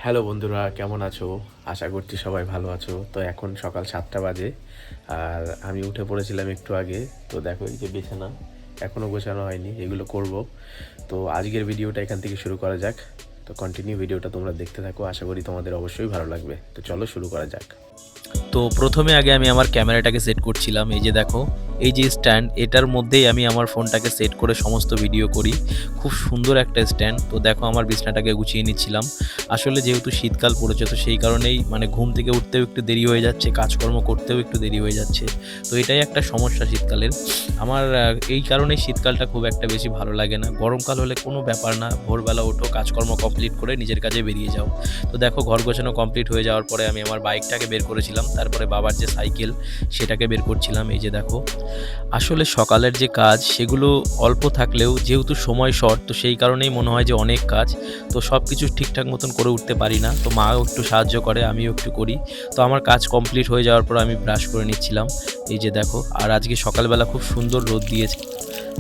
Hello বন্ধুরা, কেমন আছো? আশা করছি সবাই ভালো আছো। তো এখন সকাল 7টা বাজে আর আমি উঠে পড়েছিলাম একটু আগে। তো দেখো এই যে বিছানা এখনও গোছানো হয়নি, এগুলো করব। তো আজকের ভিডিওটা এখান থেকে শুরু করা যাক। তো কন্টিনিউ ভিডিওটা তোমরা দেখতে থাকো, আশা করি তোমাদের অবশ্যই ভালো লাগবে। তো চলো শুরু করা যাক। তো প্রথমে আগে আমি আমার ক্যামেরাটাকে সেট করছিলাম। এই যে দেখো, এই যে স্ট্যান্ড, এটার মধ্যেই আমি আমার ফোনটাকে সেট করে সমস্ত ভিডিও করি। খুব সুন্দর একটা স্ট্যান্ড। তো দেখো, আমার বিছানাটাকে গুছিয়ে নিচ্ছিলাম। আসলে যেহেতু শীতকাল পড়েছে, তো সেই কারণেই মানে ঘুম থেকে উঠতেও একটু দেরি হয়ে যাচ্ছে, কাজকর্ম করতেও একটু দেরি হয়ে যাচ্ছে। তো এটাই একটা সমস্যা শীতকালের। আমার এই কারণেই শীতকালটা খুব একটা বেশি ভালো লাগে না। গরমকাল হলে কোনো ব্যাপার না, ভোরবেলা ওঠো, কাজকর্ম কমপ্লিট করে নিজের কাজে বেরিয়ে যাও। তো দেখো, ঘর গোছানো কমপ্লিট হয়ে যাওয়ার পরে আমি আমার বাইকটাকে বের করেছিলাম, তারপরে বাবার যে সাইকেল সেটাকে বের করছিলাম। এই যে দেখো, আসলে সকালের যে কাজ সেগুলো অল্প থাকলেও যেহেতু সময় শর্ট, তো সেই কারণেই মনে হয় যে অনেক কাজ। তো সব কিছু ঠিকঠাক মতন করে উঠতে পারি না। তো মাও একটু সাহায্য করে, আমিও একটু করি। তো আমার কাজ কমপ্লিট হয়ে যাওয়ার পর আমি ব্রাশ করে নিচ্ছিলাম। এই যে দেখো, আর আজকে সকালবেলা খুব সুন্দর রোদ দিয়েছে।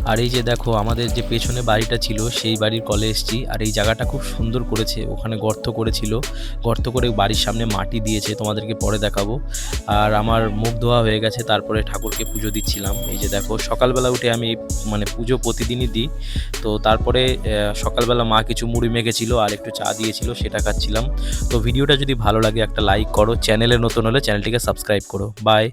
আর এই যে দেখো, আমাদের যে পেছনে বাড়িটা ছিল সেই বাড়ির কলে এসেছি। আর এই জায়গাটা খুব সুন্দর করেছে, ওখানে গর্ত করেছিল, গর্ত করে বাড়ির সামনে মাটি দিয়েছে, তোমাদেরকে পরে দেখাবো। আর আমার মুখ ধোয়া হয়ে গেছে, তারপরে ঠাকুরকে পুজো দিচ্ছিলাম। এই যে দেখো, সকালবেলা উঠে আমি মানে পুজো প্রতিদিনই দিই। তো তারপরে সকালবেলা মা কিছু মুড়ি মেখেছিল আর একটু চা দিয়েছিল, সেটা খাচ্ছিলাম। তো ভিডিওটা যদি ভালো লাগে একটা লাইক করো, চ্যানেলে নতুন হলে চ্যানেলটিকে সাবস্ক্রাইব করো। বাই।